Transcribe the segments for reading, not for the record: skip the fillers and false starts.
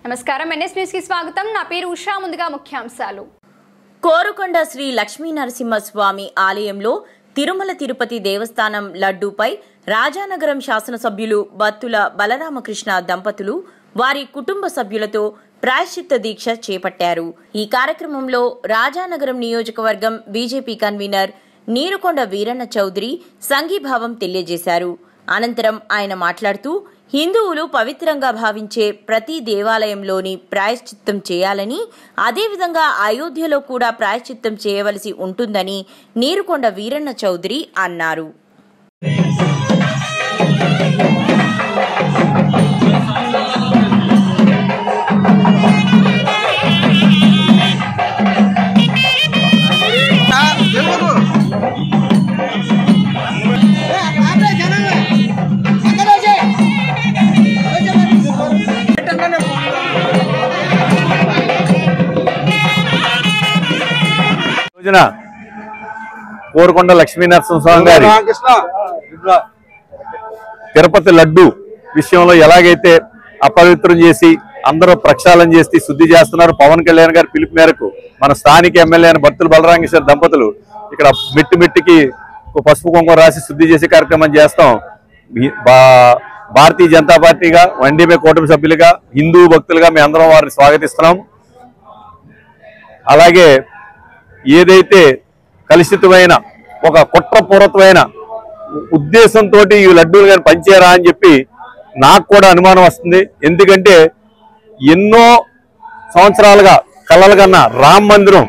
నమస్కారం NS news కి స్వాగతం నా పేరు ఉషా ముందుగా ముఖ్యాంశాలు కోరుకొండ శ్రీ లక్ష్మీ నరసింహస్వామి ఆలయంలో తిరుమల తిరుపతి దేవస్థానం లడ్డూపై రాజానగరం శాసనసభ్యులు బత్తుల బలరామకృష్ణ దంపతులు వారి కుటుంబ సభ్యులతో ప్రాయశ్చిత్త దీక్ష చేపట్టారు। ఈ కార్యక్రమంలో రాజానగరం నియోజకవర్గం బీజేపీ కన్వీనర్ నీరుకొండ వీరన్న చౌదరి సంఘీభావం తెలియజేశారు। అనంతరం ఆయన మాట్లాడుతూ హిందువులు పవిత్రంగా భావించే ప్రతి దేవాలయంలోని ప్రాయశ్చిత్తం చేయాలని, అదేవిధంగా అయోధ్యలో కూడా ప్రాయశ్చిత్తం చేయవలసి ఉంటుందని నీరుకొండ వీరన్న చౌదరి అన్నారు। కోరుకొండ లక్ష్మీ నరసింహస్వామి గారి తిరుపతి లడ్డు విషయంలో ఎలాగైతే అపవిత్రం చేసి అందరూ ప్రక్షాళన చేసి శుద్ధి చేస్తున్నారు, పవన్ కళ్యాణ్ గారి పిలుపు మేరకు మన స్థానిక ఎమ్మెల్యే అయిన బత్తుల బలరామకృష్ణ దంపతులు ఇక్కడ మెట్టికి పసుపు కుంకుమ రాసి శుద్ధి చేసే కార్యక్రమం చేస్తాం। భారతీయ జనతా పార్టీగా ఎన్డీఏ కూటమి సభ్యులుగా హిందూ భక్తులుగా మేము అందరం వారిని స్వాగతిస్తున్నాం। అలాగే ఏదైతే కలుషితమైన ఒక కుట్రపూరితమైన ఉద్దేశంతో ఈ లడ్డూలు కానీ పంచారా అని చెప్పి నాకు కూడా అనుమానం వస్తుంది। ఎందుకంటే ఎన్నో సంవత్సరాలుగా కలలు కన్నా రామ మందిరం,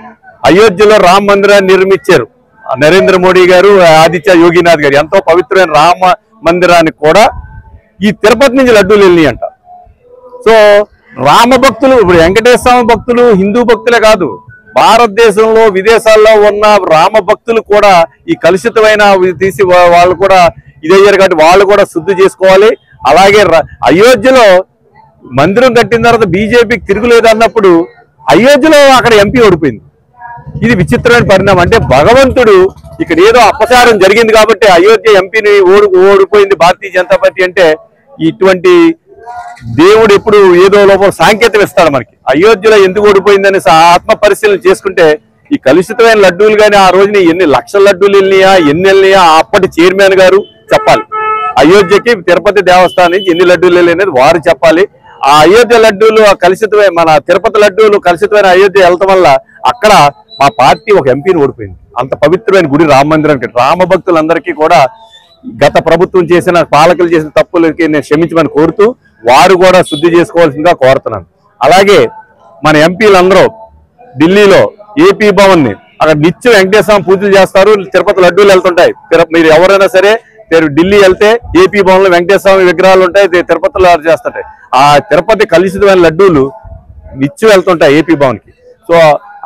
అయోధ్యలో రామ మందిరాన్ని నిర్మించారు నరేంద్ర మోడీ గారు, ఆదిత్య యోగినాథ్ గారు। ఎంతో పవిత్రమైన రామ మందిరానికి కూడా ఈ తిరుపతి నుంచి లడ్డూలు వెళ్ళినాయి అంట। సో రామ భక్తులు, ఇప్పుడు వెంకటేశ్వర స్వామి భక్తులు హిందూ భక్తులే కాదు, భారతదేశంలో విదేశాల్లో ఉన్న రామ భక్తులు కూడా ఈ కలుషితమైన తీసి వాళ్ళు కూడా ఇదయ్యారు కాబట్టి వాళ్ళు కూడా శుద్ధి చేసుకోవాలి। అలాగే అయోధ్యలో మందిరం కట్టిన తర్వాత బీజేపీకి తిరుగులేదు అన్నప్పుడు అయోధ్యలో అక్కడ ఎంపీ ఓడిపోయింది। ఇది విచిత్రమైన పరిణామం। అంటే భగవంతుడు ఇక్కడ ఏదో అపచారం జరిగింది కాబట్టి అయోధ్య ఎంపీని ఓడిపోయింది భారతీయ జనతా పార్టీ అంటే, ఇటువంటి దేవుడు ఎప్పుడు ఏదో లోపల సాంకేతం ఇస్తాడు మనకి। అయోధ్యలో ఎందుకు ఓడిపోయిందని ఆత్మ పరిశీలన చేసుకుంటే ఈ కలుషితమైన లడ్డూలు కానీ ఆ రోజున ఎన్ని లక్షల లడ్డూలు వెళ్ళినాయా, ఎన్ని వెళ్ళినాయా అప్పటి చైర్మన్ గారు చెప్పాలి। అయోధ్యకి తిరుపతి దేవస్థానం నుంచి ఎన్ని లడ్డూలు వెళ్ళినది వారు చెప్పాలి। ఆ అయోధ్య లడ్డూలు కలుషితమైన, మన తిరుపతి లడ్డూలు కలుషితమైన అయోధ్య వెళ్ళటం వల్ల అక్కడ మా పార్టీ ఒక ఎంపీని ఓడిపోయింది। అంత పవిత్రమైన గుడి రామ మందిరానికి రామ భక్తులందరికీ కూడా గత ప్రభుత్వం చేసిన పాలకులు చేసిన తప్పులకి నేను క్షమించమని కోరుతూ వారు కూడా శుద్ధి చేసుకోవాల్సిందిగా కోరుతున్నాను। అలాగే మన ఎంపీలందరూ ఢిల్లీలో ఏపీ భవన్ ని అక్కడ నిత్యం వెంకటేశ్వర పూజలు చేస్తారు, తిరుపతి లడ్డూలు వెళ్తుంటాయి। మీరు ఎవరైనా సరే ఢిల్లీ వెళ్తే ఏపీ భవన్ లో వెంకటేశ్వర విగ్రహాలు ఉంటాయి, తిరుపతిలో చేస్తుంటాయి। ఆ తిరుపతి కలుషితమైన లడ్డూలు నిత్యం వెళ్తుంటాయి ఏపీ భవన్ కి। సో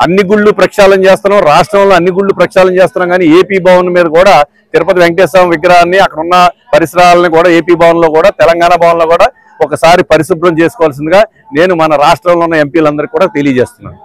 అన్ని గుళ్ళు ప్రక్షాళన చేస్తున్నాం, రాష్ట్రంలో అన్ని గుళ్ళు ప్రక్షాళన చేస్తున్నాం, కానీ ఏపీ భవన్ మీద కూడా తిరుపతి వెంకటేశ్వర విగ్రహాన్ని అక్కడ ఉన్న పరిసరాలని కూడా ఏపీ భవన్ లో కూడా తెలంగాణ భవన్ లో కూడా ఒకసారి పరిశుభ్రం చేసుకోవాల్సిందిగా నేను మన రాష్ట్రంలో ఉన్న ఎంపీలందరికీ కూడా తెలియజేస్తున్నాను।